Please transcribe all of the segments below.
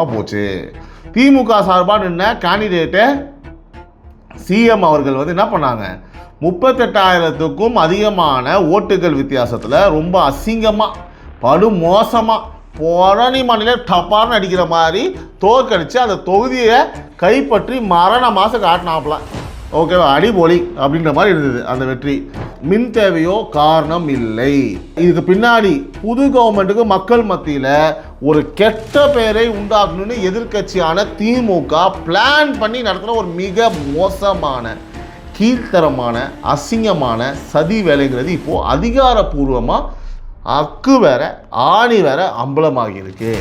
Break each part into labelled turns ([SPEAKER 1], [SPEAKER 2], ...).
[SPEAKER 1] போச்சு. திமுக சார்பாக நின்ன கேண்டிடேட்டு சிஎம் அவர்கள் வந்து என்ன பண்ணாங்க, 38,000க்கும் அதிகமான ஓட்டுகள் வித்தியாசத்தில் ரொம்ப அசிங்கமாக படுமோசமாக புரணி மாநில டப்பார்னு அடிக்கிற மாதிரி தோற்கடிச்சு அந்த தொகுதியை கைப்பற்றி மரண மாதம் காட்டினாப்ல. ஓகேவா, அடிபொலி அப்படின்ற மாதிரி இருந்தது அந்த வெற்றி. மின் தேவையோ காரணம் இல்லை. இதுக்கு பின்னாடி புது கவர்மெண்ட்டுக்கு மக்கள் மத்தியில் ஒரு கெட்ட பெயரை உண்டாக்கணும்னு எதிர்கட்சியான திமுக பிளான் பண்ணி நடத்துகிற ஒரு மிக மோசமான கீழ்த்தரமான அசிங்கமான சதி வேலைங்கிறது இப்போது அதிகாரப்பூர்வமாக அக்கு வேற ஆணி வேற அம்பலமாகி இருக்கு.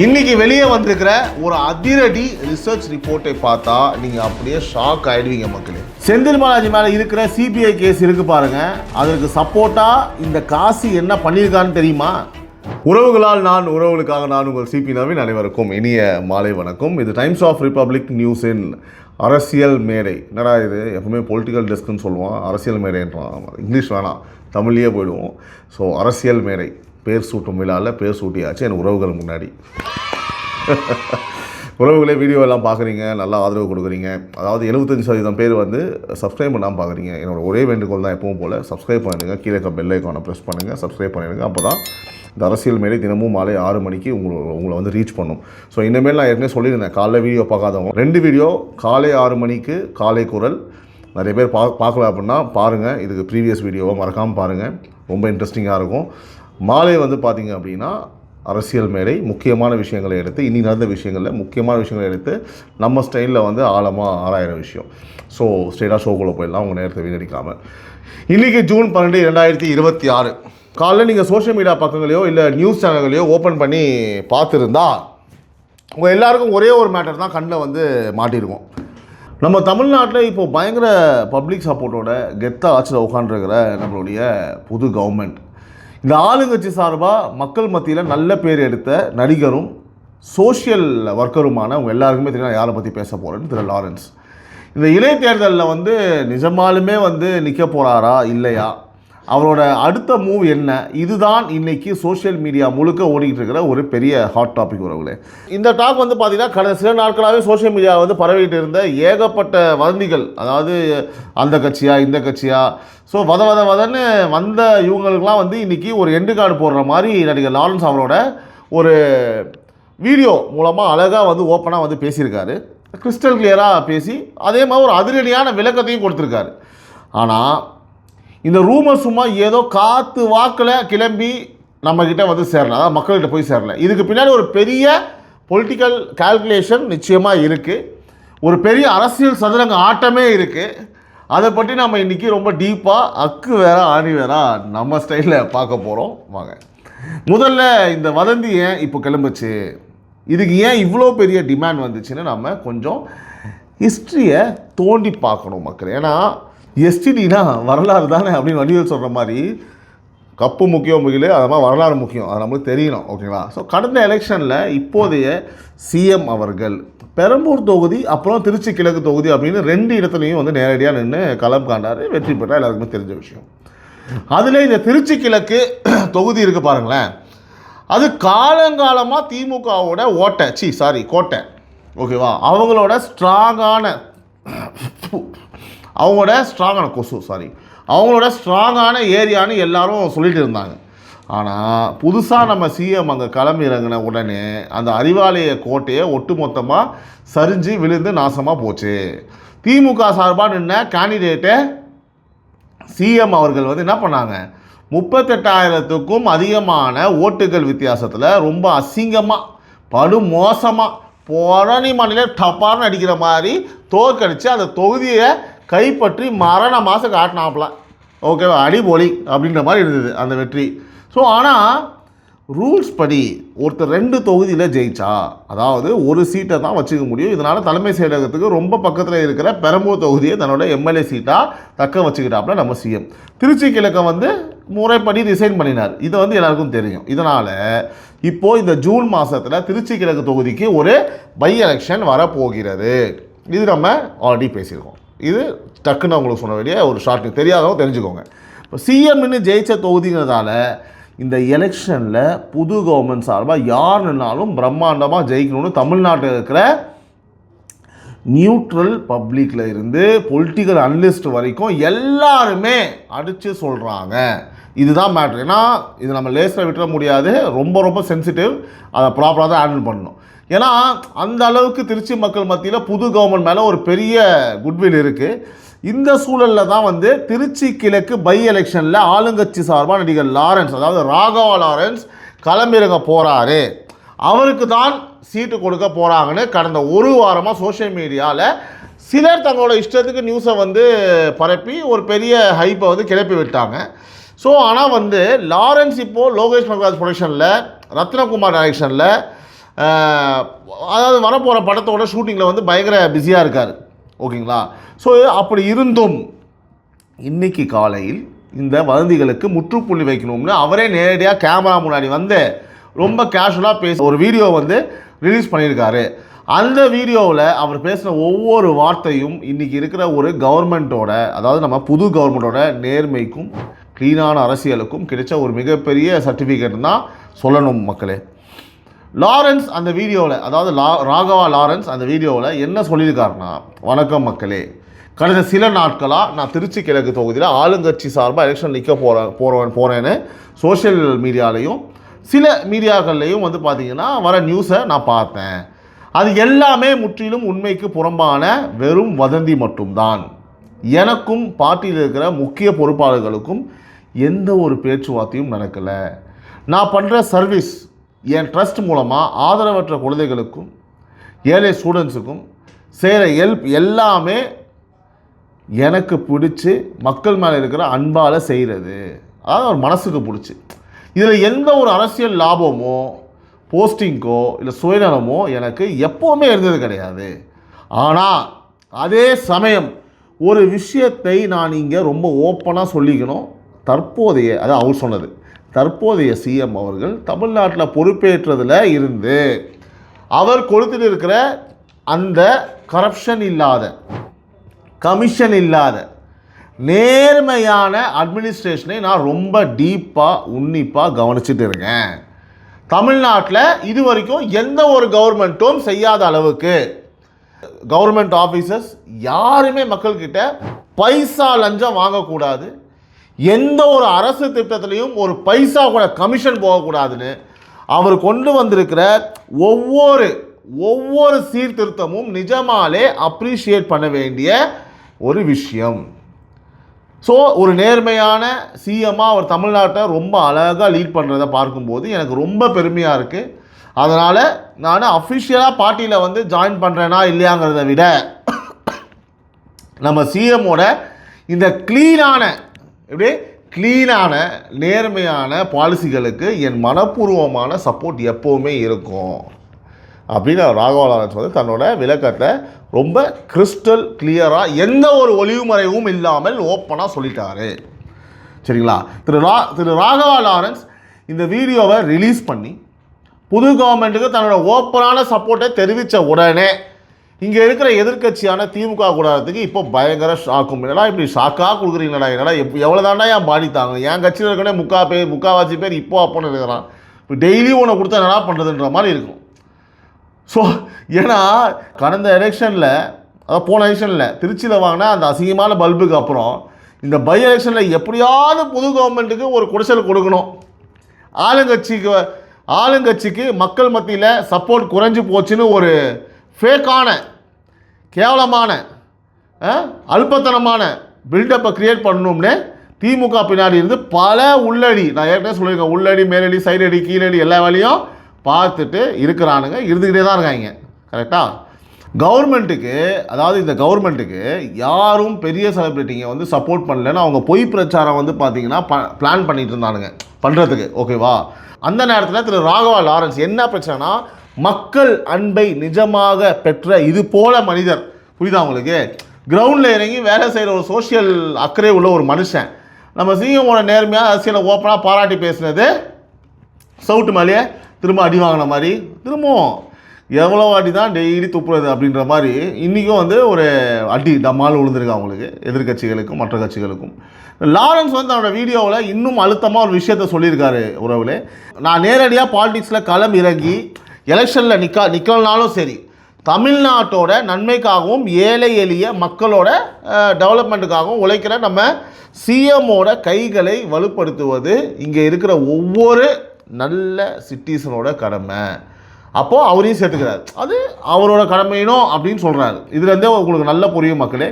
[SPEAKER 1] இன்னைக்கு வெளியே வந்திருக்கிற ஒரு அதிரடி ரிசர்ச் ரிப்போர்ட்டை பார்த்தா நீங்க அப்படியே ஷாக் ஆயிடுவீங்க மக்களே. செந்தில் பாலாஜி மேல இருக்கிற சிபிஐ கேஸ் இருக்கு பாருங்க, அதற்கு சப்போர்ட்டா இந்த காசு என்ன பண்ணியிருக்கான்னு தெரியுமா? உறவுகளால் நான், உறவுகளுக்காக நான், உங்கள் சிபி நவீன். அனைவருக்கும் இனிய மாலை வணக்கம். இது டைம்ஸ் ஆஃப் ரிப்பப்ளிக் நியூஸின் அரசியல் மேடை. என்னடா இது, எப்பவுமே பொலிட்டிக்கல் டெஸ்க்னு சொல்லுவான், அரசியல் மேடைன்றான். இங்கிலீஷ் வேணாம், தமிழ்லேயே போயிடுவோம். ஸோ அரசியல் மேடை பேர் சூட்டும் விழாவில் பேர் சூட்டியாச்சு என் உறவுகள் முன்னாடி. உறவுகளே, வீடியோ எல்லாம் பார்க்குறீங்க, நல்லா ஆதரவு கொடுக்குறீங்க. அதாவது 75% பேர் வந்து சப்ஸ்கிரைப் பண்ணாமல் பார்க்குறீங்க. என்னோட ஒரே வேண்டுகோள் தான், எப்பவும் போல் சப்ஸ்கிரைப் பண்ணிடுங்க. கீழே இருக்க பெல் ஐக்கானை ப்ரெஸ் பண்ணுங்கள், சப்ஸ்கிரைப் பண்ணிடுங்க. அப்போ தான் இந்த அரசியல் மேடை தினமும் மாலை 6 மணிக்கு உங்களை வந்து ரீச் பண்ணும். ஸோ இனிமேல் நான் ஏற்கனவே சொல்லியிருந்தேன், காலைல வீடியோ பார்க்காதவங்க 2 வீடியோ காலை 6 மணிக்கு காலை குரல். நிறைய பேர் பார்க்கல அப்படின்னா பாருங்கள், இதுக்கு ப்ரீவியஸ் வீடியோவை மறக்காமல் பாருங்கள், ரொம்ப இன்ட்ரெஸ்டிங்காக இருக்கும். மாலை வந்து பார்த்திங்க அப்படின்னா அரசியல் மேடை முக்கியமான விஷயங்களை எடுத்து, இனி நடந்த விஷயங்களில் முக்கியமான விஷயங்களை எடுத்து நம்ம ஸ்டைலில் வந்து ஆழமாக ஆராயிற விஷயம். ஸோ ஸ்ட்ரெயிட்டாக ஷோக்குள்ளே போயிடலாம், உங்கள் நேரத்தை வீணடிக்காமல். இன்றைக்கி ஜூன் 12, 2026 காலையில் நீங்கள் சோஷியல் மீடியா பக்கங்களையோ இல்லை நியூஸ் சேனல்களையோ ஓப்பன் பண்ணி பார்த்துருந்தா உங்கள் எல்லாருக்கும் ஒரே ஒரு மேட்டர் தான் கண்ணில் வந்து மாட்டியிருக்கும். நம்ம தமிழ்நாட்டில் இப்போது பயங்கர பப்ளிக் சப்போர்ட்டோட கெத்தாக ஆட்சியில் உட்காந்துருக்கிற நம்மளுடைய புது கவர்மெண்ட், இந்த ஆளுங்கட்சி சார்பாக மக்கள் மத்தியில் நல்ல பேர் எடுத்த நடிகரும் சோஷியல் ஒர்க்கருமான அவங்க எல்லாருக்குமே தெரியும் யாரை பற்றி பேச போகிறேன்னு, திரு லாரன்ஸ். இந்த இடைத்தேர்தலில் வந்து நிஜமாலுமே வந்து நிற்க போகிறாரா இல்லையா, அவரோட அடுத்த மூவ் என்ன, இதுதான் இன்றைக்கி சோஷியல் மீடியா முழுக்க ஓடிக்கிட்டு இருக்கிற ஒரு பெரிய ஹாட் டாபிக் உறவுகளே. இந்த டாக் வந்து பார்த்திங்கன்னா கடந்த சில நாட்களாகவே சோஷியல் மீடியா வந்து பரவிட்டு இருந்த ஏகப்பட்ட வதந்திகள், அதாவது அந்த கட்சியா இந்த கட்சியா, ஸோ வதன்னு வந்த இவங்களுக்கெல்லாம் வந்து இன்றைக்கி ஒரு எண்டு கார்டு போடுற மாதிரி நடிகர் லாரன்ஸ் அவரோட ஒரு வீடியோ மூலமாக அழகாக வந்து ஓப்பனாக வந்து பேசியிருக்காரு. கிறிஸ்டல் கிளியராக பேசி அதே மாதிரி ஒரு அதிரடியான விளக்கத்தையும் கொடுத்துருக்காரு. ஆனால் இந்த ரூமர் சும்மா ஏதோ காற்று வாக்கில் கிளம்பி நம்மக்கிட்ட வந்து சேரல, அதாவது மக்கள்கிட்ட போய் சேரல. இதுக்கு பின்னாடி ஒரு பெரிய பொலிட்டிக்கல் கால்குலேஷன் நிச்சயமாக இருக்குது, ஒரு பெரிய அரசியல் சதுரங்க ஆட்டமே இருக்குது. அதை பற்றி நம்ம இன்றைக்கி ரொம்ப டீப்பாக அக்கு வேற ஆணி வேற நம்ம ஸ்டைலில் பார்க்க போகிறோம். வாங்க, முதல்ல இந்த வதந்தி ஏன் இப்போ கிளம்புச்சு, இதுக்கு ஏன் இவ்வளோ பெரிய டிமாண்ட் வந்துச்சுன்னு நம்ம கொஞ்சம் ஹிஸ்ட்ரியை தோண்டி பார்க்கணும் மக்கள். ஏன்னா எஸ்டிடினா வரலாறு தானே அப்படின்னு வடிவேல் சொல்கிற மாதிரி கப்பு முக்கியம் முக்கியம், அது மாதிரி வரலாறு முக்கியம், அது நம்மளுக்கு தெரியணும். ஓகேங்களா? ஸோ கடந்த எலெக்ஷனில் இப்போதைய சிஎம் அவர்கள் பெரம்பூர் தொகுதி அப்புறம் திருச்சி கிழக்கு தொகுதி அப்படின்னு 2 இடத்துலையும் வந்து நேரடியாக நின்று களம் காண்டார், வெற்றி பெற்றால் எல்லாருக்குமே தெரிஞ்ச விஷயம். அதில் இந்த திருச்சி கிழக்கு தொகுதி இருக்குது பாருங்களேன், அது காலங்காலமாக திமுகவோட கோட்டை. ஓகேவா? அவங்களோட ஸ்ட்ராங்கான ஏரியான்னு எல்லாரும் சொல்லிட்டு இருந்தாங்க. ஆனால் புதுசாக நம்ம சிஎம் அங்கே கிளம்பி இறங்கின உடனே அந்த அறிவாலய கோட்டையை ஒட்டுமொத்தமாக சரிஞ்சு விழுந்து நாசமாக போச்சு. திமுக சார்பாக நின்ன கேண்டிடேட்டு சிஎம் அவர்கள் வந்து என்ன பண்ணாங்க, 38,000க்கும் அதிகமான ஓட்டுகள் வித்தியாசத்தில் ரொம்ப அசிங்கமாக படுமோசமாக புரணி மாநில டப்பார்னு அடிக்கிற மாதிரி தோற்கடிச்சு அந்த தொகுதியை கைப்பற்றி மரண மாதம் காட்டினாப்ல. ஓகேவா, அடிபொலி அப்படின்ற மாதிரி இருந்தது அந்த வெற்றி. ஸோ ஆனால் ரூல்ஸ் படி ஒருத்தர் 2 தொகுதியில் ஜெயிச்சா, அதாவது ஒரு சீட்டை தான் வச்சுக்க முடியும். இதனால் தலைமை செயலகத்துக்கு ரொம்ப பக்கத்தில் இருக்கிற பெரம்பூர் தொகுதியை தன்னோட எம்எல்ஏ சீட்டாக தக்க வச்சுக்கிட்டாப்புல நம்ம சிஎம். திருச்சி கிழக்க வந்து முறைப்படி ரிசைன் பண்ணினார். இதை வந்து எல்லாருக்கும் தெரியும். இதனால் இப்போது இந்த ஜூன் மாதத்தில் திருச்சி கிழக்கு தொகுதிக்கு ஒரு பை எலெக்ஷன் வரப்போகிறது. இது நம்ம ஆல்ரெடி பேசியிருக்கோம். இது டக்குன்னு அவங்களுக்கு சொன்ன வேண்டிய ஒரு ஷார்ட், தெரியாதவங்க தெரிஞ்சுக்கோங்க. இப்போ சிஎம்னு ஜெயிச்ச தொகுதிங்கிறதால இந்த எலெக்ஷனில் புது கவர்மெண்ட் சார்பாக யாருன்னாலும் பிரம்மாண்டமாக ஜெயிக்கணும்னு தமிழ்நாட்டில் இருக்கிற நியூட்ரல் பப்ளிக்கில் இருந்து பொலிட்டிக்கல் அனலிஸ்ட் வரைக்கும் எல்லாருமே அடித்து சொல்கிறாங்க. இதுதான் மேட்ரு. ஏன்னா இது நம்ம லேஸில் விட்டுற முடியாது, ரொம்ப ரொம்ப சென்சிட்டிவ், அதை ப்ராப்பராக தான் ஹேண்டில் பண்ணணும். ஏன்னா அந்த அளவுக்கு திருச்சி மக்கள் மத்தியில் புது கவர்மெண்ட் மேலே ஒரு பெரிய குட்வில் இருக்குது. இந்த சூழலில் தான் வந்து திருச்சி கிழக்கு பை எலெக்ஷனில் ஆளுங்கட்சி சார்பாக நடிகர் லாரன்ஸ், அதாவது ராகவா லாரன்ஸ் களமிறங்க போகிறாரு. அவருக்கு தான் சீட்டு கொடுக்க போகிறாங்கன்னு கடந்த ஒரு வாரமாக சோஷியல் மீடியாவில் சிலர் தங்களோட இஷ்டத்துக்கு நியூஸை வந்து பரப்பி ஒரு பெரிய ஹைப்பை வந்து கிளப்பி விட்டாங்க. ஸோ ஆனால் வந்து லாரன்ஸ் இப்போது லோகேஷ் கனகராஜ் ப்ரொடக்ஷனில் ரத்னகுமார் டைரக்ஷனில் அதாவது வரப்போகிற படத்தோட ஷூட்டிங்கில் வந்து பயங்கர பிஸியாக இருக்கார். ஓகேங்களா? ஸோ அப்படி இருந்தும் இன்றைக்கி காலையில் இந்த வதந்திகளுக்கு முற்றுப்புள்ளி வைக்கணும்னு அவரே நேரடியாக கேமரா முன்னாடி வந்து ரொம்ப கேஷுவலாக பேச ஒரு வீடியோ வந்து ரிலீஸ் பண்ணியிருக்காரு. அந்த வீடியோவில் அவர் பேசின ஒவ்வொரு வார்த்தையும் இன்றைக்கி இருக்கிற ஒரு கவர்மெண்ட்டோட, அதாவது நம்ம புது கவர்மெண்ட்டோட நேர்மைக்கும் க்ளீனான அரசியலுக்கும் கிடைச்ச ஒரு மிகப்பெரிய சர்டிஃபிகேட் தான் சொல்லணும் மக்களே. லாரன்ஸ் அந்த வீடியோவில், அதாவது ராகவா லாரன்ஸ் அந்த வீடியோவில் என்ன சொல்லியிருக்காருன்னா, வணக்கம் மக்களே, கடந்த சில நாட்களாக நான் திருச்சி கிழக்கு தொகுதியில் ஆளுங்கட்சி சார்பாக எலெக்ஷன் நிற்க போகிறேன்னு சோஷியல் மீடியாலையும் சில மீடியாக்கள்லையும் வந்து பார்த்திங்கன்னா வர நியூஸை நான் பார்த்தேன். அது எல்லாமே முற்றிலும் உண்மைக்கு புறம்பான வெறும் வதந்தி மட்டும்தான். எனக்கும் பார்ட்டியில் இருக்கிற முக்கிய பொறுப்பாளர்களுக்கும் எந்த ஒரு பேச்சுவார்த்தையும் நடக்கலை. நான் பண்ணுற சர்வீஸ், என் ட்ரஸ்ட் மூலமாக ஆதரவற்ற குழந்தைகளுக்கும் ஏழை ஸ்டூடெண்ட்ஸுக்கும் செய்கிற ஹெல்ப் எல்லாமே எனக்கு பிடிச்சி மக்கள் மேலே இருக்கிற அன்பால் செய்கிறது, அதாவது ஒரு மனசுக்கு பிடிச்சி. இதில் எந்த ஒரு அரசியல் லாபமோ போஸ்டிங்கோ இல்லை சுயநலமோ எனக்கு எப்போவுமே இருந்தது கிடையாது. ஆனால் அதே சமயம் ஒரு விஷயத்தை நான் இங்கே ரொம்ப ஓப்பனாக சொல்லிக்கணும். தற்போதைய, அதாவது அவர் சொன்னது, தற்போதைய சிஎம் அவர்கள் தமிழ்நாட்டில் பொறுப்பேற்றதில் இருந்து அவர் கொடுத்துட்டு இருக்கிற அந்த கரப்ஷன் இல்லாத, கமிஷன் இல்லாத நேர்மையான அட்மினிஸ்ட்ரேஷனை நான் ரொம்ப டீப்பாக உன்னிப்பாக கவனிச்சுட்டு இருக்கேன். தமிழ்நாட்டில் இது வரைக்கும் எந்த ஒரு கவர்மெண்ட்டும் செய்யாத அளவுக்கு கவர்மெண்ட் ஆஃபீஸர்ஸ் யாருமே மக்கள்கிட்ட பைசா லஞ்சம் வாங்கக்கூடாது, எந்த ஒரு அரசு திட்டத்திலையும் ஒரு பைசா கூட கமிஷன் போகக்கூடாதுன்னு அவர் கொண்டு வந்திருக்கிற ஒவ்வொரு சீர்திருத்தமும் நிஜமாலே அப்ரிஷியேட் பண்ண வேண்டிய ஒரு விஷயம். ஸோ ஒரு நேர்மையான சிஎம்மாக அவர் தமிழ்நாட்டை ரொம்ப அழகாக லீட் பண்ணுறதை பார்க்கும்போது எனக்கு ரொம்ப பெருமையாக இருக்குது. அதனால் நான் அஃபிஷியலாக பார்ட்டியில் வந்து ஜாயின் பண்ணுறேன்னா இல்லையாங்கிறத விட நம்ம சிஎம்மோட இந்த க்ளீனான நேர்மையான பாலிசிகளுக்கு என் மனப்பூர்வமான சப்போர்ட் எப்போவுமே இருக்கும் அப்படின்னு ராகவா லாரன்ஸ் வந்து தன்னோட விளக்கத்தை ரொம்ப கிறிஸ்டல் கிளியராக எந்த ஒரு ஒளிவுமறைவும் இல்லாமல் ஓப்பனாக சொல்லிட்டாரு. சரிங்களா? திரு ராகவா லாரன்ஸ் இந்த வீடியோவை ரிலீஸ் பண்ணி புது கவர்மெண்ட்டுக்கு தன்னோட ஓப்பனான சப்போர்ட்டை தெரிவித்த உடனே இங்கே இருக்கிற எதிர்க்கட்சியான திமுக கூடாரத்துக்கு இப்போ பயங்கர ஷாக்கும். என்னடா இப்படி ஷாக்காக கொடுக்குறீங்களா, என்னடா எவ்வளோ தாண்டா என் பாடி தாங்க, என் கட்சியில் இருக்கனே முக்கால்வாசி பேர் இப்போ அப்போன்னு இருக்கிறான், இப்போ டெய்லி உன்னை கொடுத்தா என்னடா பண்ணுறதுன்ற மாதிரி இருக்கும். ஸோ ஏன்னா கடந்த எலெக்ஷனில், அதாவது போன எலெக்ஷனில் திருச்சியில் வாங்கினா அந்த அசிங்கமான பல்புக்கு அப்புறம் இந்த பை எலெக்ஷனில் எப்படியாவது புது கவர்மெண்ட்டுக்கு ஒரு குடிசல் கொடுக்கணும், ஆளுங்கட்சிக்கு மக்கள் மத்தியில் சப்போர்ட் குறைஞ்சி போச்சுன்னு ஒரு ஃபேக்கான, கேவலமான, அல்பத்தனமான பில்டப்பை க்ரியேட் பண்ணணும்னு திமுக பின்னாடி இருந்து பல உள்ளடி, நான் ஏற்கனவே சொல்லியிருக்கேன், உள்ளடி மேலடி சைடடி கீழடி எல்லா வேலையும் பார்த்துட்டு இருக்கிறானுங்க, இருந்துக்கிட்டே தான் இருக்காங்க. கரெக்டாக? கவர்மெண்ட்டுக்கு, அதாவது இந்த கவர்மெண்ட்டுக்கு யாரும் பெரிய செலிப்ரிட்டிங்க வந்து சப்போர்ட் பண்ணலன்னு அவங்க பொய் பிரச்சாரம் வந்து பார்த்திங்கன்னா பிளான் பண்ணிட்டு இருந்தானுங்க பண்ணுறதுக்கு. ஓகேவா? அந்த நேரத்தில் திரு ராகவா லாரன்ஸ் என்ன பிரச்சனைனா, மக்கள் அன்பை நிஜமாக பெற்ற இது போல மனிதர், புரியுதா உங்களுக்கு? கிரவுண்டில் இறங்கி வேலை செய்கிற ஒரு சோஷியல் அக்கறை உள்ள ஒரு மனுஷன் நம்ம சிஎம்மோட நேர்மையாக அரசியலை ஓப்பனாக பாராட்டி பேசினது சவுட்டு மேலேயே திரும்ப அடி வாங்கின மாதிரி திரும்பவும் எவ்வளோ வாட்டி தான் டெய்லி துப்புறது அப்படின்ற மாதிரி இன்றைக்கும் வந்து ஒரு அடி டம்மால் விழுந்திருக்கு அவங்களுக்கு, எதிர்கட்சிகளுக்கும் மற்ற கட்சிகளுக்கும். லாரன்ஸ் வந்து அவரோட வீடியோவில் இன்னும் அழுத்தமாக ஒரு விஷயத்த சொல்லியிருக்காரு. உறவுகளே, நான் நேரடியாக பாலிடிக்ஸில் களம் இறங்கி எலெக்ஷனில் நிற்கலனாலும் சரி, தமிழ்நாட்டோட நன்மைக்காகவும் ஏழை எளிய மக்களோட டெவலப்மெண்ட்டுக்காகவும் உழைக்கிற நம்ம சிஎம்மோட கைகளை வலுப்படுத்துவது இங்கே இருக்கிற ஒவ்வொரு நல்ல சிட்டிசனோட கடமை. அப்போது அவரையும் சேர்த்துக்கிறார், அது அவரோட கடமையினோ அப்படின்னு சொல்கிறாரு. இதுலேருந்தே உங்களுக்கு நல்ல புரியும் மக்களே,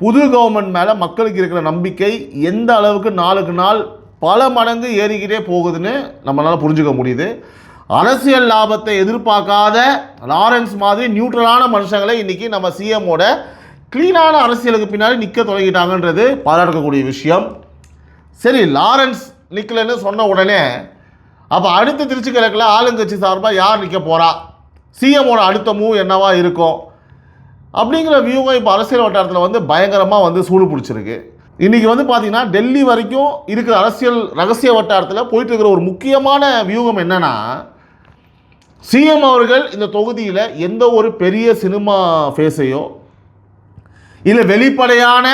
[SPEAKER 1] புது கவர்மெண்ட் மேலே மக்களுக்கு இருக்கிற நம்பிக்கை எந்த அளவுக்கு நாளுக்கு நாள் பல மடங்கு ஏறிக்கிட்டே போகுதுன்னு நம்மளால் புரிஞ்சுக்க முடியுது. அரசியல் லாபத்தை எதிர்பார்க்காத லாரன்ஸ் மாதிரி நியூட்ரலான மனுஷங்களை இன்றைக்கி நம்ம சிஎம்மோட க்ளீனான அரசியலுக்கு பின்னாடி நிற்க தொடங்கிட்டாங்கன்றது பாராட்டக்கூடிய விஷயம். சரி, லாரன்ஸ் நிற்கலன்னு சொன்ன உடனே அப்போ அடுத்து திருச்சி கிழக்கில் ஆளுங்கட்சி சார்பாக யார் நிற்க போகிறா, சிஎம்மோட அடுத்த மூவ் என்னவா இருக்கும் அப்படிங்கிற வியூகம் இப்போ அரசியல் வட்டாரத்தில் வந்து பயங்கரமாக வந்து சூடு பிடிச்சிருக்கு. இன்றைக்கி வந்து பார்த்திங்கன்னா டெல்லி வரைக்கும் இருக்கிற அரசியல் ரகசிய வட்டாரத்தில் போயிட்டு இருக்கிற ஒரு முக்கியமான வியூகம் என்னென்னா, சிஎம் அவர்கள் இந்த தொகுதியில் எந்த ஒரு பெரிய சினிமா ஃபேஸையோ இல்லை வெளிப்படையான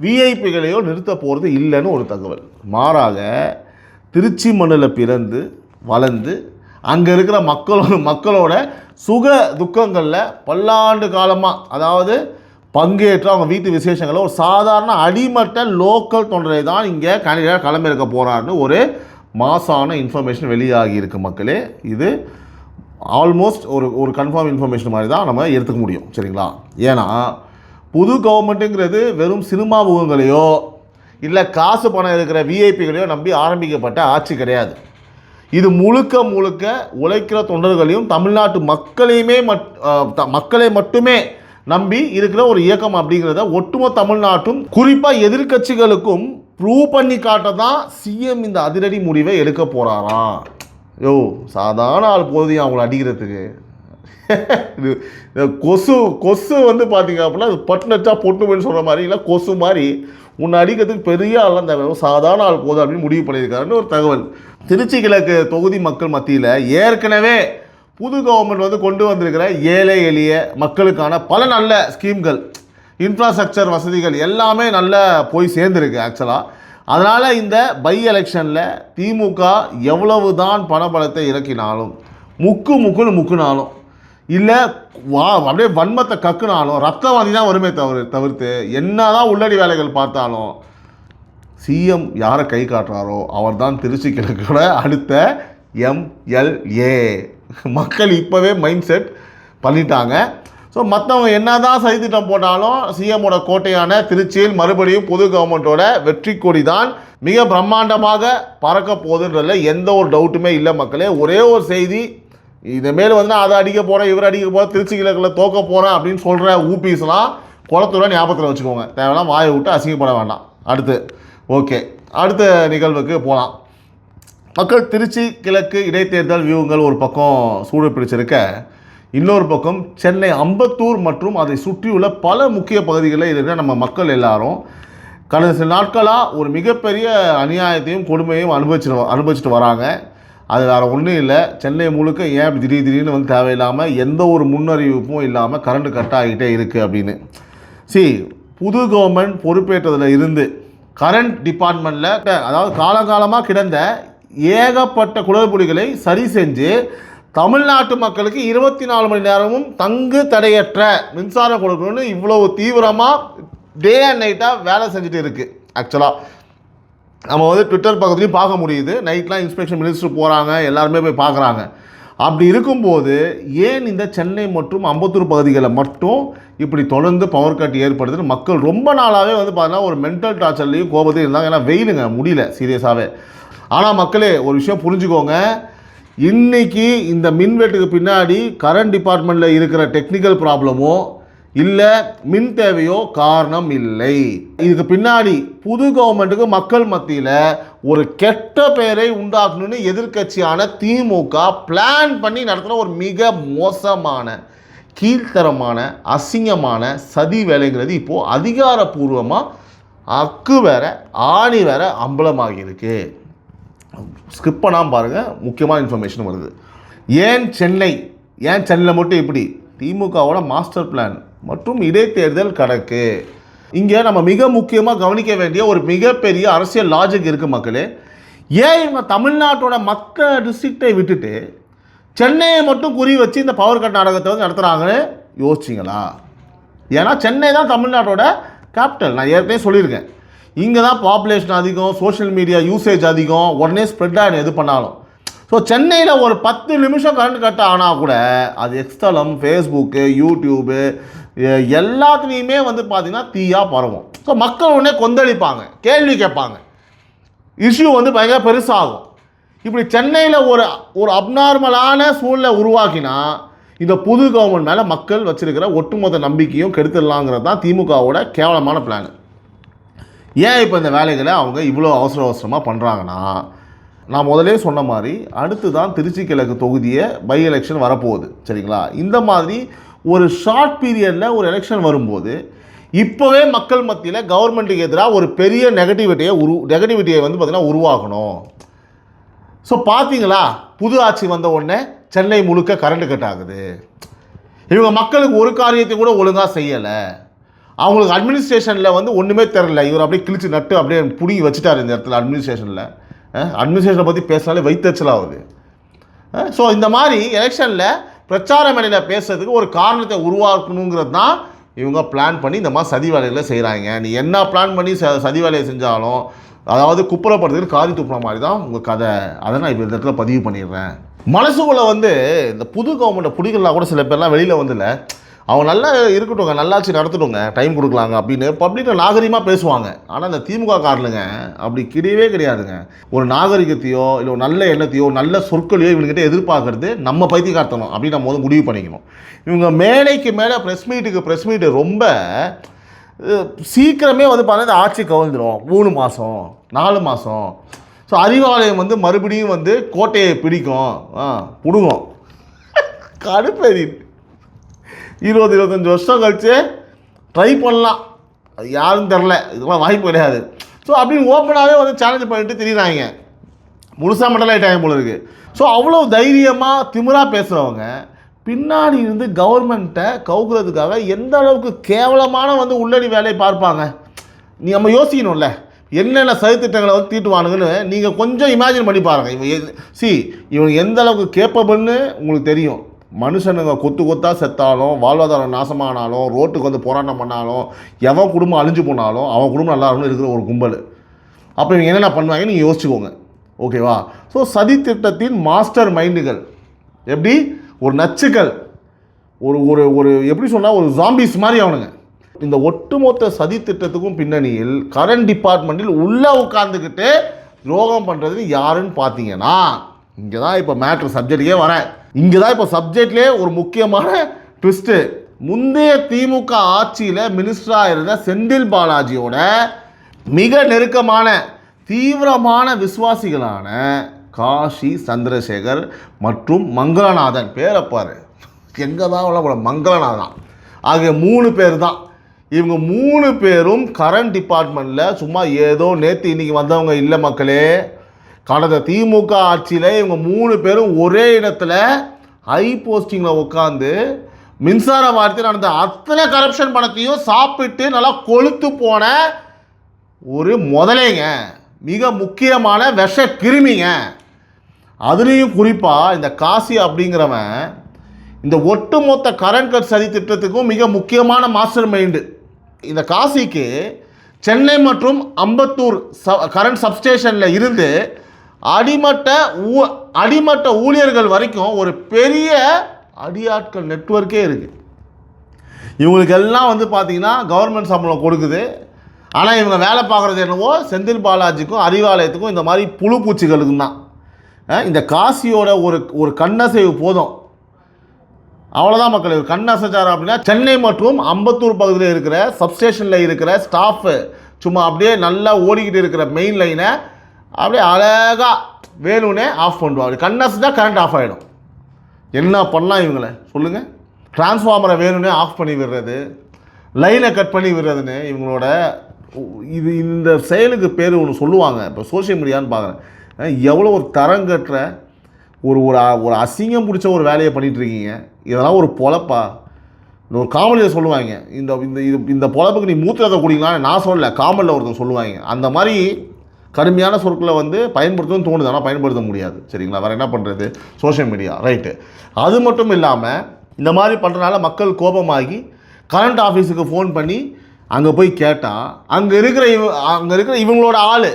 [SPEAKER 1] விஐபிகளையோ நிறுத்த போகிறது இல்லைன்னு ஒரு தகவல். மாறாக திருச்சி மண்ணில் பிறந்து வளர்ந்து அங்கே இருக்கிற மக்களோட சுக துக்கங்களில் பல்லாண்டு காலமாக, அதாவது பங்கேற்று அவங்க வீட்டு விசேஷங்களில் ஒரு சாதாரண அடிமட்ட லோக்கல் தொண்டரை தான் இங்கே கேண்டிடேட்டாக களமிறக்க போகிறாருன்னு ஒரு மாசான இன்ஃபர்மேஷன் வெளியாகி இருக்கு மக்களே. இது ஆல்மோஸ்ட் ஒரு கன்ஃபார்ம் இன்ஃபர்மேஷன் மாதிரி தான் நம்ம எடுத்துக்க முடியும். சரிங்களா? ஏன்னா புது கவர்மெண்ட்டுங்கிறது வெறும் சினிமா முகங்களையோ இல்லை காசு பணம் இருக்கிற விஐபிகளையோ நம்பி ஆரம்பிக்கப்பட்ட ஆட்சி கிடையாது. இது முழுக்க முழுக்க உழைக்கிற தொண்டர்களையும் தமிழ்நாட்டு மக்களை மட்டுமே நம்பி இருக்கிற ஒரு இயக்கம் அப்படிங்கிறத ஒட்டுமொத்த தமிழ்நாட்டும் குறிப்பாக எதிர்கட்சிகளுக்கும் ப்ரூவ் பண்ணி காட்ட தான் சிஎம் இந்த அதிரடி முடிவை எடுக்க போகிறாராம். சாதாரண ஆள் போதையும் அவங்கள அடிக்கிறதுக்கு கொசு வந்து பார்த்தீங்க அப்படின்னா பட்டு நச்சா பொட்டுன்னு சொல்கிற மாதிரி, இல்லை கொசு மாதிரி உன்னை அடிக்கிறதுக்கு பெரிய ஆள்லாம் தேவை, சாதாரண ஆள் போதும் அப்படின்னு முடிவு பண்ணியிருக்காருன்னு ஒரு தகவல். திருச்சி கிழக்கு தொகுதி மக்கள் மத்தியில் ஏற்கனவே புது கவர்மெண்ட் வந்து கொண்டு வந்திருக்கிற ஏழை எளிய மக்களுக்கான பல நல்ல ஸ்கீம்கள், இன்ஃப்ராஸ்ட்ரக்சர் வசதிகள் எல்லாமே நல்லா போய் சேர்ந்துருக்கு ஆக்சுவலாக. அதனால் இந்த பை எலெக்ஷனில் திமுக எவ்வளவு தான் பணபலத்தை இறக்கினாலும் முக்குனாலும் இல்லை அப்படியே வன்மத்தை கக்குனாலும் ரத்தவாதி தான் வருமே தவிர்த்து என்ன தான் உள்ளடி வேலைகள் பார்த்தாலும் சிஎம் யாரை கை காட்டுறாரோ அவர் தான் திருச்சி கிழக்கோட அடுத்த எம்எல்ஏ. மக்கள் இப்போவே மைண்ட் செட் பண்ணிட்டாங்க. ஸோ மற்றவங்க என்ன தான் சதித்திட்டம் போட்டாலும் சிஎம்மோட கோட்டையான திருச்சியில் மறுபடியும் புது கவர்மெண்ட்டோட வெற்றி கொடி தான் மிக பிரம்மாண்டமாக பறக்க போகுதுன்றதுல எந்த ஒரு டவுட்டுமே இல்லை மக்களே. ஒரே ஒரு செய்தி, இதேமாரி வந்து அதை அடிக்க போகிறேன் இவர் அடிக்க போகிறேன் திருச்சி கிழக்கில் தோக்க போகிறேன் அப்படின்னு சொல்கிற ஊபிஸ்லாம் குளத்தூர ஞாபகத்தில் வச்சுக்கோங்க. தேவையான வாயை விட்டு அசிங்கப்பட வேண்டாம். அடுத்த நிகழ்வுக்கு போகலாம். மக்கள் திருச்சி கிழக்கு இடைத்தேர்தல் வியூகங்கள் ஒரு பக்கம் சூடு பிடிச்சிருக்க, இன்னொரு பக்கம் சென்னை அம்பத்தூர் மற்றும் அதை சுற்றியுள்ள பல முக்கிய பகுதிகளில் இருக்கிற நம்ம மக்கள் எல்லாரும் கடந்த சில நாட்களாக ஒரு மிகப்பெரிய அநியாயத்தையும் கொடுமையும் அனுபவிச்சுட்டு வராங்க. அது வேறு ஒன்றும் இல்லை, சென்னை முழுக்க ஏன் அப்படி திடீர்னு வந்து தேவையில்லாமல் எந்த ஒரு முன்னறிவிப்பும் இல்லாமல் கரண்ட் கட் ஆகிட்டே இருக்குது அப்படின்னு. புது கவர்மெண்ட் பொறுப்பேற்றதில் இருந்து கரண்ட் டிபார்ட்மெண்ட்டில் அதாவது காலகாலமாக கிடந்த ஏகப்பட்ட குளறுபடிகளை சரி செஞ்சு தமிழ்நாட்டு மக்களுக்கு 24 மணி நேரமும் தங்கு தடையற்ற மின்சாரம் கொடுக்கணும்னு இவ்வளவு தீவிரமாக டே அண்ட் நைட்டாக வேலை செஞ்சுட்டு இருக்குது. ஆக்சுவலாக நம்ம வந்து ட்விட்டர் பக்கத்துலையும் பார்க்க முடியுது, நைட்லாம் இன்ஸ்பெக்ஷன் மினிஸ்டர் போகிறாங்க, எல்லாருமே போய் பார்க்குறாங்க. அப்படி இருக்கும்போது ஏன் இந்த சென்னை மற்றும் அம்பத்தூர் பகுதிகளில் மட்டும் இப்படி தொடர்ந்து பவர் கட் ஏற்படுதுன்னு மக்கள் ரொம்ப நாளாகவே வந்து பார்த்தீங்கன்னா ஒரு மென்டல் டார்ச்சர்லேயும் கோபத்தையும் இருந்தாங்க. ஏன்னா வெயிலுங்க முடியல சீரியஸாகவே. ஆனால் மக்களே ஒரு விஷயம் புரிஞ்சுக்கோங்க, இன்றைக்கி இந்த மின்வெட்டுக்கு பின்னாடி கரண்ட் டிபார்ட்மெண்ட்டில் இருக்கிற டெக்னிக்கல் ப்ராப்ளமோ இல்லை மின் தேவையோ காரணம் இல்லை. இதுக்கு பின்னாடி புது கவர்மெண்ட்டுக்கு மக்கள் மத்தியில் ஒரு கெட்ட பெயரை உண்டாக்கணும்னு எதிர்க்கட்சியான திமுக பிளான் பண்ணி நடத்துகிற ஒரு மிக மோசமான கீழ்த்தரமான அசிங்கமான சதி வேலைங்கிறது இப்போது அதிகாரப்பூர்வமாக அக்கு வேற ஆணி வேற அம்பலமாகியிருக்கு. ஸ்கிப் பண்ணாமல் பாருங்கள், முக்கியமான இன்ஃபர்மேஷன் வருது. ஏன் சென்னை ஏன் சென்னையில் மட்டும் இப்படி? திமுகவோட மாஸ்டர் பிளான் மற்றும் இடைத்தேர்தல் கணக்கு. இங்கே நம்ம மிக முக்கியமாக கவனிக்க வேண்டிய ஒரு மிகப்பெரிய அரசியல் லாஜிக் இருக்குது மக்களே. ஏன் இவங்க தமிழ்நாட்டோட மற்ற டிஸ்ட்ரிக்டை விட்டுட்டு சென்னையை மட்டும் குறி வச்சு இந்த பவர் கட் நாடகத்தை வந்து நடத்துகிறாங்கன்னு யோசிச்சிங்களா? ஏன்னா சென்னை தான் தமிழ்நாட்டோட கேபிட்டல். நான் ஏற்கனவே சொல்லியிருக்கேன், இங்கே தான் பாப்புலேஷன் அதிகம், சோஷியல் மீடியா யூசேஜ் அதிகம், உடனே ஸ்ப்ரெட் ஆகிடும் எது பண்ணாலும். ஸோ சென்னையில் ஒரு 10 நிமிஷம் கரண்ட் கட் ஆனால் கூட அது எக்ஸ்தலம், ஃபேஸ்புக்கு, யூடியூபு எல்லாத்துலேயுமே வந்து பார்த்திங்கன்னா தீயாக பரவும். ஸோ மக்கள் உடனே கொந்தளிப்பாங்க, கேள்வி கேட்பாங்க, இஷ்யூ வந்து பயங்கர பெருசாகும். இப்படி சென்னையில் ஒரு அப்நார்மலான சூழ்நிலை உருவாக்கினா இந்த புது கவர்மெண்ட் மேலே மக்கள் வச்சுருக்கிற ஒட்டுமொத்த நம்பிக்கையும் கெடுத்துடலாங்கிறது தான் திமுகவோட கேவலமான பிளான். ஏன் இப்போ இந்த வேலைகளை அவங்க இவ்வளோ அவசரமாக பண்ணுறாங்கன்னா, நான் முதலே சொன்ன மாதிரி அடுத்து தான் திருச்சி கிழக்கு தொகுதியை பை எலெக்ஷன் வரப்போகுது, சரிங்களா? இந்த மாதிரி ஒரு ஷார்ட் பீரியடில் ஒரு எலெக்ஷன் வரும்போது இப்போவே மக்கள் மத்தியில் கவர்மெண்ட்டுக்கு எதிராக ஒரு பெரிய நெகட்டிவிட்டியை வந்து பார்த்திங்கன்னா உருவாக்கணும். ஸோ பார்த்தீங்களா, புது ஆட்சி வந்த உடனே சென்னை முழுக்க கரண்ட் கட் ஆகுது. இவங்க மக்களுக்கு ஒரு காரியத்தை கூட ஒழுங்காக செய்யலை. அவங்களுக்கு அட்மினிஸ்ட்ரேஷனில் வந்து ஒன்றுமே தெரில. இவர் அப்படியே கிழிச்சு நட்டு அப்படியே பிடிங்கி வச்சுட்டார் இந்த இடத்துல அட்மினிஸ்ட்ரேஷனை பற்றி பேசினாலே வைத்தச்சலாகுது. ஸோ இந்த மாதிரி எலெக்ஷனில் பிரச்சார மேடையில் பேசுறதுக்கு ஒரு காரணத்தை உருவாக்கணுங்கிறது தான் இவங்க பிளான் பண்ணி இந்த மாதிரி சதி வேலைகளை செய்கிறாங்க. நீ என்ன பிளான் பண்ணி சதி வேலையை செஞ்சாலும், அதாவது குப்புறப்படுறதுக்கு காரி துப்புற மாதிரி தான் உங்கள் கதை. அதை நான் இப்போ இந்த இடத்துல பதிவு பண்ணிடுறேன். மனசுக்குள்ளே வந்து இந்த புது கவர்மெண்ட்டை பிடிக்கலாம் கூட சில பேர்லாம் வெளியில் வந்துல அவங்க நல்லா இருக்கட்டுங்க, நல்லாச்சு நடத்தட்டுங்க, டைம் கொடுக்கலாங்க அப்படின்னு பப்ளிக்கில் நாகரிகமாக பேசுவாங்க. ஆனால் இந்த திமுக காரனுங்க அப்படி கிடையவே கிடையாதுங்க. ஒரு நாகரிகத்தையோ இல்லை ஒரு நல்ல எண்ணத்தையோ நல்ல சொற்களையோ இவங்ககிட்ட எதிர்பார்க்கறது நம்ம பைத்தியக்காரத்தனம் அப்படின்னு நம்ம வந்து முடிவு பண்ணிக்கணும். இவங்க மேடைக்கு மேலே ப்ரெஸ் மீட்டு ரொம்ப சீக்கிரமே வந்து பார்த்தா ஆட்சி கவிழ்ந்துடும். 3 மாதம் 4 மாதம். ஸோ அறிவாலயம் வந்து மறுபடியும் வந்து கோட்டையை பிடிக்கும், பிடுங்கும். கடுப்பேறி 20-25 வருஷம் கழிச்சு ட்ரை பண்ணலாம், அது யாரும் தெரில, இதெல்லாம் வாய்ப்பு கிடையாது. ஸோ அப்படின்னு ஓப்பனாகவே வந்து சேலஞ்ச் பண்ணிட்டு திரிகிறாங்க. முழுசாக மண்டல டைம் போல இருக்குது. ஸோ அவ்வளோ தைரியமாக திமிராக பேசுகிறவங்க பின்னாடி இருந்து கவர்மெண்ட்டை கவுக்கிறதுக்காக எந்த அளவுக்கு கேவலமான வந்து உள்ளடி வேலையை பார்ப்பாங்க. நம்ம யோசிக்கணும்ல, என்னென்ன சதித்திட்டங்களை வந்து தீட்டுவானுங்கன்னு நீங்கள் கொஞ்சம் இமேஜின் பண்ணி பாருங்கள். இவங்க எந்த அளவுக்கு கேப்பபிள்னு உங்களுக்கு தெரியும். மனுஷனுங்க கொத்தாக செத்தாலும், வாழ்வாதாரம் நாசமானாலும், ரோட்டுக்கு வந்து போராட்டம் பண்ணாலும், எவன் குடும்பம் அழிஞ்சு போனாலும் அவன் குடும்பம் நல்லா இருக்கணும் இருக்கிற ஒரு கும்பல். அப்போ இவங்க என்னென்ன பண்ணுவாங்கன்னு நீங்கள் யோசிச்சுக்கோங்க, ஓகேவா? ஸோ சதித்திட்டத்தின் மாஸ்டர் மைண்டுகள் எப்படி ஒரு நச்சுக்கள், ஒரு எப்படி சொன்னால் ஒரு ஜாம்பிஸ் மாதிரி அவனுங்க. இந்த ஒட்டுமொத்த சதி திட்டத்துக்கும் பின்னணியில் கரண்ட் டிபார்ட்மெண்ட்டில் உள்ளே உட்காந்துக்கிட்டு துரோகம் பண்ணுறது யாருன்னு பார்த்தீங்கன்னா, இங்கே தான் இப்போ மேட்ரு சப்ஜெக்டுக்கே வரேன். இங்கே தான் இப்போ சப்ஜெக்ட்லேயே ஒரு முக்கியமான ட்விஸ்ட்டு. முந்தைய திமுக ஆட்சியில் மினிஸ்டராக இருந்த செந்தில் பாலாஜியோட மிக நெருக்கமான தீவிரமான விசுவாசிகளான காஷி சந்திரசேகர் மற்றும் மங்களநாதன், பேரப்பார் எங்கே தான் உள்ள மங்களநாதன் ஆகிய 3 பேர் தான். இவங்க 3 பேரும் கரண்ட் டிபார்ட்மெண்ட்டில் சும்மா ஏதோ நேற்று இன்றைக்கி வந்தவங்க இல்லை மக்களே. கடந்த திமுக ஆட்சியில் இவங்க 3 பேரும் ஒரே இடத்துல ஹை போஸ்டிங்கில் உட்காந்து மின்சார வாரியத்தில் நடந்த அத்தனை கரப்ஷன் பணத்தையும் சாப்பிட்டு நல்லா கொளுத்து போன ஒரு முதலைங்க, மிக முக்கியமான விஷ கிருமிங்க. அதுலேயும் குறிப்பாக இந்த காசி அப்படிங்கிறவன் இந்த ஒட்டுமொத்த கரண்ட் கட் சதி திட்டத்துக்கும் மிக முக்கியமான மாஸ்டர் மைண்டு. இந்த காசிக்கு சென்னை மற்றும் அம்பத்தூர் கரண்ட் சப்ஸ்டேஷனில் இருந்து அடிமட்ட ஊழியர்கள் வரைக்கும் ஒரு பெரிய அடியாட்கள் நெட்வொர்க்கே இருக்குது. இவங்களுக்கெல்லாம் வந்து பார்த்திங்கன்னா கவர்மெண்ட் சம்பளம் கொடுக்குது. ஆனால் இவங்க வேலை பார்க்குறது என்னவோ செந்தில் பாலாஜிக்கும் அறிவாலயத்துக்கும் இந்த மாதிரி புழு பூச்சிகளுக்கும் தான். இந்த காசியோட ஒரு கண்ணசைவு போதும், அவ்வளோதான் மக்கள். ஒரு கண்ணசைச்சார் அப்படின்னா சென்னை மற்றும் அம்பத்தூர் பகுதியில் இருக்கிற சப்ஸ்டேஷனில் இருக்கிற ஸ்டாஃபு சும்மா அப்படியே நல்லா ஓடிக்கிட்டு இருக்கிற மெயின் லைனை அப்படியே அழகாக வேணும்னே ஆஃப் பண்ணுவாங்க. கண்ணசைச்சா கரண்ட் ஆஃப் ஆகிடும். என்ன பண்ணலாம் இவங்களை சொல்லுங்கள்? டிரான்ஸ்ஃபார்மரை வேணும்னே ஆஃப் பண்ணி விடுறது, லைனை கட் பண்ணி விடுறதுன்னு இவங்களோட இந்த செயலுக்கு பேர் ஒன்று சொல்லுவாங்க. இப்போ சோஷியல் மீடியான்னு பார்க்குறேன், எவ்வளோ ஒரு தரங்கற்ற ஒரு ஒரு ஒரு அசிங்கம் பிடிச்ச ஒரு வேலையை பண்ணிகிட்ருக்கீங்க. இதெல்லாம் ஒரு பொழப்பா? இந்த ஒரு காமெடியில் சொல்லுவாங்க, இந்த இந்த இது இந்த பொழப்புக்கு நீ மூத்திரத்தை குடிக்கலான்னு நான் சொல்லலை, காமெடியில் ஒருத்தர் சொல்லுவாங்க. அந்த மாதிரி கடுமையான சொற்களை வந்து பயன்படுத்தணும்னு தோணுது, ஆனால் பயன்படுத்த முடியாது. சரிங்களா? வேறு என்ன பண்ணுறது? Social media right. அது மட்டும் இல்லாமல் இந்த மாதிரி பண்ணுறனால மக்கள் கோபமாகி கரண்ட் ஆஃபீஸுக்கு ஃபோன் பண்ணி அங்கே போய் கேட்டால் அங்கே இருக்கிற இவங்களோட ஆள்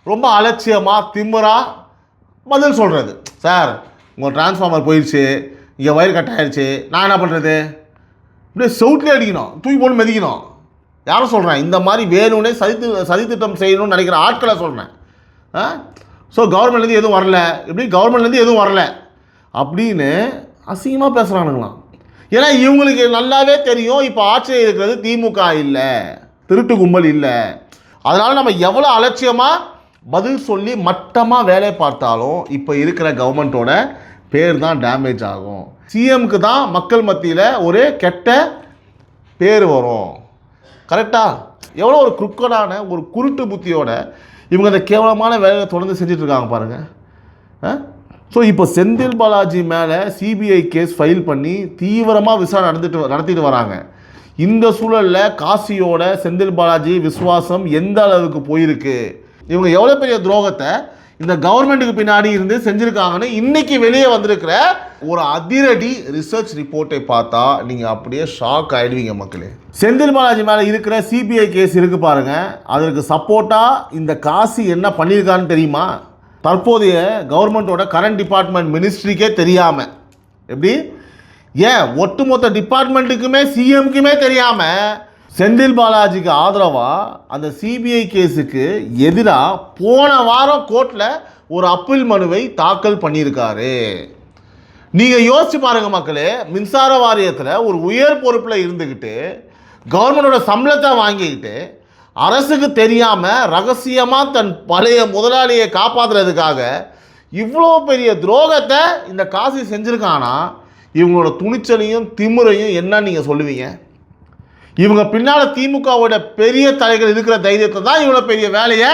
[SPEAKER 1] ரொம்ப அலட்சியமாக திமிராக பதில் சொல்கிறது. சார், உங்கள் டிரான்ஸ்ஃபார்மர் போயிடுச்சு, இங்கே வயர் கட் ஆகிடுச்சு, நான் என்ன பண்ணுறது? இப்படியே செவுட்லேயே அடிக்கணும், தூக்கி போட்டு மிதிக்கணும். யாரை சொல்கிறேன்? இந்த மாதிரி வேணும்னே சதித்திட்டம் செய்யணும்னு நினைக்கிற ஆட்களை சொல்கிறேன். ஸோ கவர்மெண்ட்லேருந்து எதுவும் வரல, இப்படி கவர்மெண்ட்லேருந்து எதுவும் வரல அப்படின்னு அசிங்கமாக பேசுகிறானுங்களாம். ஏன்னா இவங்களுக்கு நல்லாவே தெரியும் இப்போ ஆட்சியில் இருக்கிறது திமுக இல்லை, திருட்டு கும்பல் இல்லை. அதனால் நம்ம எவ்வளோ அலட்சியமாக பதில் சொல்லி மட்டமாக வேலை பார்த்தாலும் இப்போ இருக்கிற கவர்மெண்ட்டோட பேர் தான் டேமேஜ் ஆகும். சிஎம்க்கு தான் மக்கள் மத்தியில் ஒரு கெட்ட பேர் வரும். கரெக்டாக? எவ்வளோ ஒரு குறுக்கடான ஒரு குருட்டு புத்தியோட இவங்க அந்த கேவலமான வேலையை தொடர்ந்து செஞ்சிட்ருக்காங்க பாருங்கள். ஸோ இப்போ செந்தில் பாலாஜி மேலே சிபிஐ கேஸ் ஃபைல் பண்ணி தீவிரமாக விசாரணை நடத்திட்டு வராங்க. இந்த சூழலில் காசியோட செந்தில் பாலாஜி விசுவாசம் எந்த அளவுக்கு போயிருக்கு, இவங்க எவ்வளோ பெரிய துரோகத்தை இந்த கவர்மெண்ட்டுக்கு பின்னாடி இருந்து செஞ்சுருக்காங்கன்னு இன்றைக்கி வெளியே வந்திருக்கிற ஒரு அதிரடி ரிசர்ச் ரிப்போர்ட்டை பார்த்தா நீங்கள் அப்படியே ஷாக் ஆகிடுவீங்க மக்களே. செந்தில் பாலாஜி மேலே இருக்கிற சிபிஐ கேஸ் இருக்குது பாருங்கள், அதற்கு சப்போர்ட்டாக இந்த காசி என்ன பண்ணியிருக்கான்னு தெரியுமா? தற்போதைய கவர்மெண்ட்டோட கரண்ட் டிபார்ட்மெண்ட் மினிஸ்ட்ரிக்கே தெரியாமல், எப்படி ஏன் ஒட்டுமொத்த டிபார்ட்மெண்ட்டுக்குமே சிஎம்க்குமே தெரியாமல் செந்தில் பாலாஜிக்கு ஆதரவாக அந்த சிபிஐ கேஸுக்கு எதிராக போன வாரம் கோர்ட்டில் ஒரு அப்பீல் மனுவை தாக்கல் பண்ணியிருக்காரு. நீங்கள் யோசிச்சு பாருங்கள் மக்களே, மின்சார வாரியத்தில் ஒரு உயர் பொறுப்பில் இருந்துக்கிட்டு கவர்மெண்டோட சம்பளத்தை வாங்கிக்கிட்டு அரசுக்கு தெரியாமல் ரகசியமாக தன் பழைய முதலாளியை காப்பாற்றுறதுக்காக இவ்வளோ பெரிய துரோகத்தை இந்த காசி செஞ்சுருக்கானா இவங்களோட துணிச்சலையும் திமுறையும் என்ன நீங்கள் சொல்லுவீங்க? இவங்க பின்னால் திமுகவோட பெரிய தலைகள் இருக்கிற தைரியத்தை தான் இவ்வளோ பெரிய வேலையை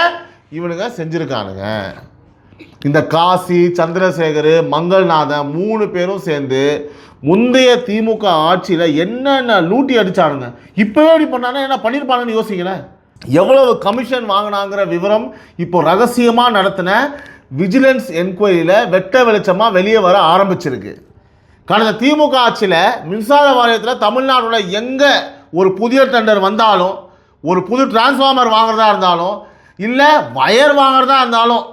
[SPEAKER 1] இவனுங்க செஞ்சுருக்கானுங்க. இந்த காசி, சந்திரசேகர், மங்கள்நாதன் 3 பேரும் சேர்ந்து முந்தைய திமுக ஆட்சியில் என்னென்ன லூட்டி அடித்தானுங்க. இப்போவே இப்படி பண்ணாங்கன்னா என்ன பண்ணியிருப்பாங்கன்னு யோசிங்களேன். எவ்வளவு கமிஷன் வாங்கினாங்கிற விவரம் இப்போ ரகசியமாக நடத்தின விஜிலன்ஸ் என்கொயரியில் வெட்ட வெளிச்சமாக வெளியே வர ஆரம்பிச்சிருக்கு. கடந்த திமுக ஆட்சியில் மின்சார வாரியத்தில் தமிழ்நாட்டோட எங்கே ஒரு புதிய டெண்டர் வந்தாலும், ஒரு புது டிரான்ஸ்ஃபார்மர் வாங்குறதா இருந்தாலும், இல்லை வயர் வாங்குறதா இருந்தாலும்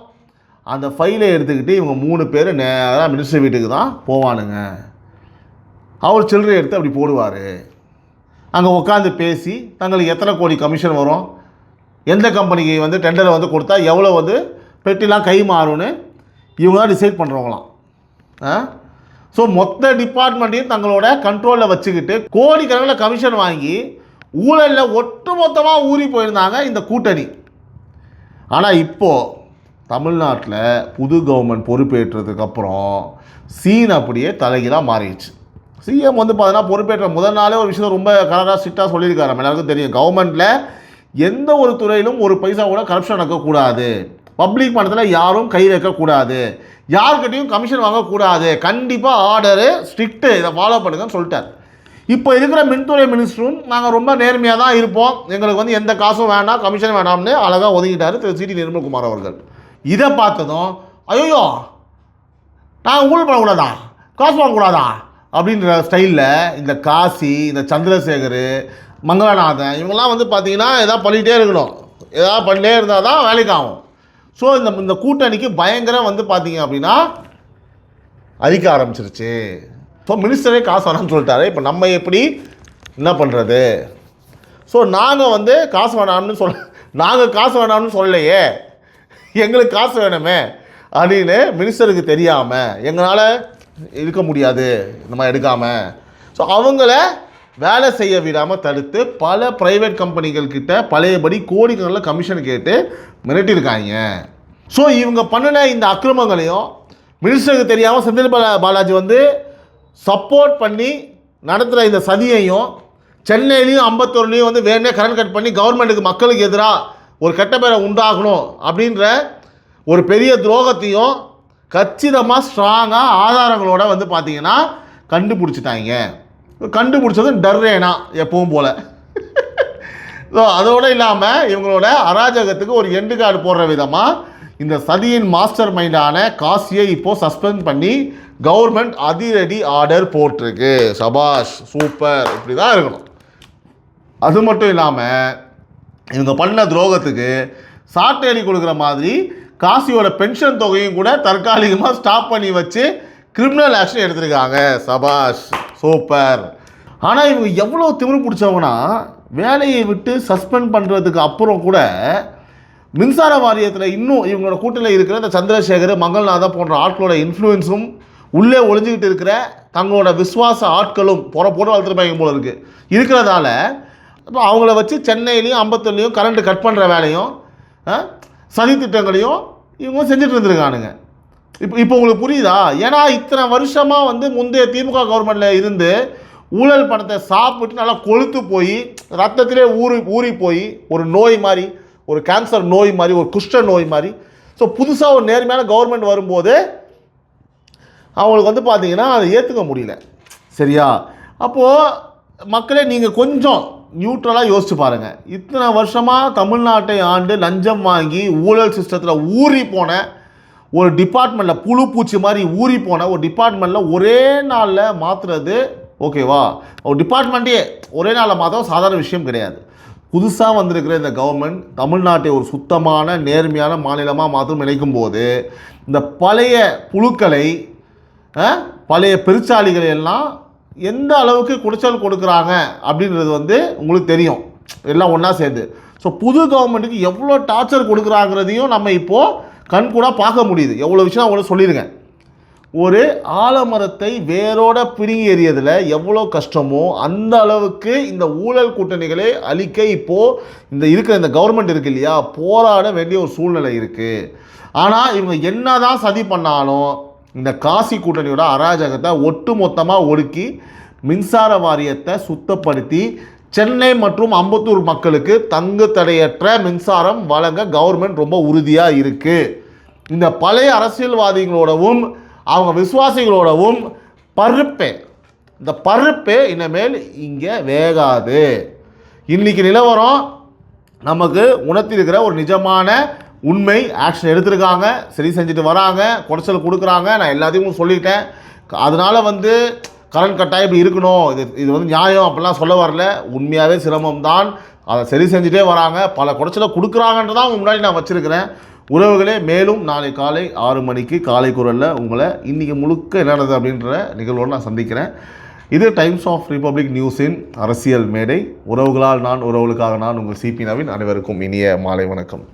[SPEAKER 1] அந்த ஃபைலை எடுத்துக்கிட்டு இவங்க 3 பேர் நேராக மினிஸ்டர் வீட்டுக்கு தான் போவானுங்க. அவர் சில்லறை எடுத்து அப்படி போடுவார். அங்கே உட்காந்து பேசி தங்களுக்கு எத்தனை கோடி கமிஷன் வரும், எந்த கம்பெனிக்கு வந்து டெண்டரை வந்து கொடுத்தா எவ்வளோ வந்து பெட்டிலாம் கை மாறும்னு இவங்க தான் டிசைட் பண்ணுறவங்களாம். ஸோ மொத்த டிபார்ட்மெண்ட்டையும் தங்களோட கண்ட்ரோலில் வச்சுக்கிட்டு கோடிக்கணக்கில் கமிஷன் வாங்கி ஊழலில் ஒட்டு மொத்தமாக ஊறி போயிருந்தாங்க இந்த கூட்டணி. ஆனால் இப்போது தமிழ்நாட்டில் புது கவர்மெண்ட் பொறுப்பேற்றதுக்கப்புறம் சீன் அப்படியே தலைகீழாக மாறிடுச்சு. சிஎம் வந்து பார்த்தீங்கன்னா பொறுப்பேற்ற முதல் நாளே ஒரு விஷயத்தை ரொம்ப கலராக ஸ்ட்ரிக்டாக சொல்லியிருக்காரு. எல்லாருக்கும் தெரியும், கவர்மெண்ட்டில் எந்த ஒரு துறையிலும் ஒரு பைசா கூட கரப்ஷன் நடக்கக்கூடாது, பப்ளிக் பணத்தில் யாரும் கை வைக்கக்கூடாது, யார்கிட்டையும் கமிஷன் வாங்கக்கூடாது, கண்டிப்பாக ஆர்டரு ஸ்ட்ரிக்ட்டு, இதை ஃபாலோ பண்ணுங்கன்னு சொல்லிட்டார். இப்போ இருக்கிற மின்துறை மினிஸ்டரும் நாங்கள் ரொம்ப நேர்மையாக தான் இருப்போம், எங்களுக்கு வந்து எந்த காசும் வேண்டாம், கமிஷன் வேண்டாம்னு அழகாக ஒதுக்கிட்டார் திரு சிடி நிர்மல்குமார் அவர்கள். இதை பார்த்ததும் ஐயோ நாங்கள் ஊழல் பண்ணக்கூடாதா, காசு வாங்கக்கூடாதா அப்படின்ற ஸ்டைலில் இந்த காசி, இந்த சந்திரசேகர், மங்களநாதன் இவங்கெல்லாம் வந்து பார்த்திங்கன்னா எதாவது பண்ணிகிட்டே இருக்கணும், எதாவது பண்ணிகிட்டே இருந்தால் தான் வேலைக்கு ஆகும். ஸோ இந்த கூட்டணிக்கு பயங்கரம் வந்து பார்த்தீங்க அப்படின்னா அழிக்க ஆரம்பிச்சிருச்சு. ஸோ மினிஸ்டரே காசு வேணாம்னு சொல்லிட்டாரு. இப்போ நம்ம எப்படி என்ன பண்ணுறது? ஸோ நாங்கள் வந்து காசு வேணாம்னு சொல்லலையே, எங்களுக்கு காசு வேணுமே அப்படின்னு மினிஸ்டருக்கு தெரியாமல் எங்களால் இருக்க முடியாது இந்த மாதிரி எடுக்காமல். ஸோ அவங்கள வேலை செய்ய விடாமல் தடுத்து பல ப்ரைவேட் கம்பெனிகள்கிட்ட பழையபடி கோடிக்கணக்கில் கமிஷன் கேட்டு மிரட்டியிருக்காங்க. ஸோ இவங்க பண்ணின இந்த அக்கிரமங்களையும் மினிஸ்டருக்கு தெரியாமல் செந்தில் பாலாஜி வந்து சப்போர்ட் பண்ணி நடத்துகிற இந்த சதியையும் சென்னையிலையும் அம்பத்தூர்லேயும் வந்து வேணே கரண்ட் கட் பண்ணி கவர்மெண்ட்டுக்கு மக்களுக்கு எதிராக ஒரு கெட்ட பேரை உண்டாகணும் அப்படின்ற ஒரு பெரிய துரோகத்தையும் கச்சிதமாக ஸ்ட்ராங்காக ஆதாரங்களோட வந்து பார்த்தீங்கன்னா கண்டுபிடிச்சிட்டாங்க. கண்டுபிடிச்சது டர்ரேனா எப்பவும் போல். ஸோ அதோடு இல்லாமல் இவங்களோட அராஜகத்துக்கு ஒரு எண்டு கார்டு போடுற விதமாக இந்த சதியின் மாஸ்டர் மைண்டான காசியை இப்போது சஸ்பெண்ட் பண்ணி கவர்மெண்ட் அதிரடி ஆர்டர் போட்டிருக்கு. சபாஷ், சூப்பர், இப்படி தான் இருக்கணும். அது மட்டும் இல்லாமல் இவங்க பண்ண துரோகத்துக்கு சாட்டையடி கொடுக்குற மாதிரி காசியோட பென்ஷன் தொகையும் கூட தற்காலிகமாக ஸ்டாப் பண்ணி வச்சு கிரிமினல் ஆக்ஷன் எடுத்திருக்காங்க. சபாஷ், சூப்பர். ஆனால் இவங்க எவ்வளோ திமிரு பிடிச்சவங்கன்னா வேலையை விட்டு சஸ்பெண்ட் பண்ணுறதுக்கு அப்புறம் கூட மின்சார வாரியத்தில் இன்னும் இவங்களோட கூட்டத்தில் இருக்கிற இந்த சந்திரசேகர், மங்கள்நாதா போன்ற ஆட்களோட இன்ஃப்ளூயன்ஸும் உள்ளே ஒளிஞ்சிக்கிட்டு இருக்கிற தங்களோட விசுவாச ஆட்களும் போட வளர்த்துருப்பாங்க போல இருக்கிறதால இப்போ அவங்கள வச்சு சென்னையிலையும் அம்பத்தூர்லேயும் கரண்ட்டு கட் பண்ணுற வேலையும் சதி திட்டங்களையும் இவங்க செஞ்சுட்டு இருந்துருக்கானுங்க. இப்போ உங்களுக்கு புரியுதா? ஏன்னா இத்தனை வருஷமாக வந்து முந்தைய திமுக கவர்மெண்ட்டில் இருந்து ஊழல் பணத்தை சாப்பிட்டு நல்லா கொழுத்து போய் ரத்தத்திலே ஊறி போய் ஒரு நோய் மாதிரி, ஒரு கேன்சர் நோய் மாதிரி, ஒரு குஷ்ட நோய் மாதிரி. ஸோ புதுசாக ஒரு நேர்மையான கவர்மெண்ட் வரும்போது அவங்களுக்கு வந்து பார்த்தீங்கன்னா அதை ஏற்றுக்க முடியல. சரியா? அப்போது மக்களே நீங்கள் கொஞ்சம் நியூட்ரலாக யோசிச்சு பாருங்கள். இத்தனை வருஷமாக தமிழ்நாட்டை ஆண்டு லஞ்சம் வாங்கி ஊழல் சிஸ்டத்தில் ஊறி போன ஒரு டிபார்ட்மெண்ட்டில் புழு பூச்சி மாதிரி ஊறி போன ஒரு டிபார்ட்மெண்ட்டில் ஒரே நாளில் மாற்றுறது ஓகேவா? ஒரு டிபார்ட்மெண்ட்டே ஒரே நாளில் மாற்ற சாதாரண விஷயம் கிடையாது. புதுசாக வந்திருக்கிற இந்த கவர்மெண்ட் தமிழ்நாட்டை ஒரு சுத்தமான நேர்மையான மாநிலமாக மாற்றும் நினைக்கும் போது இந்த பழைய புழுக்களை, பழைய பெருச்சாளிகளை எல்லாம் எந்த அளவுக்கு குடைச்சல் கொடுக்குறாங்க அப்படின்றது வந்து உங்களுக்கு தெரியும், எல்லாம் ஒன்றா சேர்ந்து. ஸோ புது கவர்மெண்ட்டுக்கு எவ்வளோ டார்ச்சர் கொடுக்குறாங்கிறதையும் நம்ம இப்போது கண்கூடாக பார்க்க முடியுது. எவ்வளோ விஷயம் அவங்கள சொல்லிடுங்க. ஒரு ஆலமரத்தை வேரோட பிடுங்கி எறியதில் எவ்வளோ கஷ்டமோ அந்த அளவுக்கு இந்த ஊழல் கூட்டணிகளை அழிக்க இப்போது இந்த இருக்கிற இந்த கவர்மெண்ட் இருக்குது இல்லையா, போராட வேண்டிய ஒரு சூழ்நிலை இருக்குது. ஆனால் இவங்க என்ன தான் சதி பண்ணாலும் இந்த காசி கூட்டணியோட அராஜகத்தை ஒட்டு மொத்தமாக ஒடுக்கி மின்சார வாரியத்தை சுத்தப்படுத்தி சென்னை மற்றும் அம்பத்தூர் மக்களுக்கு தங்கு தடையற்ற மின்சாரம் வழங்க கவர்மெண்ட் ரொம்ப உறுதியாக இருக்குது. இந்த பழைய அரசியல்வாதிகளோடவும் அவங்க விசுவாசிகளோடவும் இந்த பருப்பே இனிமேல் இங்கே வேகாது. இன்றைக்கி நிலவரம் நமக்கு உணர்த்திருக்கிற ஒரு நிஜமான உண்மை. ஆக்ஷன் எடுத்திருக்காங்க, சரி செஞ்சுட்டு வராங்க, குடைச்சல் கொடுக்குறாங்க. நான் எல்லாத்தையும் சொல்லிட்டேன். அதனால் வந்து கரண்ட் கட்டாயம் இப்படி இருக்கணும், இது வந்து நியாயம் அப்படிலாம் சொல்ல வரல. உண்மையாகவே சிரமம்தான். அதை சரி செஞ்சுட்டே வராங்க, பல குடைச்சலை கொடுக்குறாங்கன்றதான் அவங்க முன்னாடி நான் வச்சுருக்கிறேன். உறவுகளே, மேலும் நாளை காலை 6 மணிக்கு காலை குரலில் உங்களை இன்றைக்கி முழுக்க என்ன நடந்தது அப்படின்ற நிகழ்வோடு நான் சந்திக்கிறேன். இது டைம்ஸ் ஆஃப் ரிப்பப்ளிக் நியூஸின் அரசியல் மேடை. உறவுகளால் நான், உறவுகளுக்காக நான், உங்கள் சிபி நவீன். அனைவருக்கும் இனிய மாலை வணக்கம்.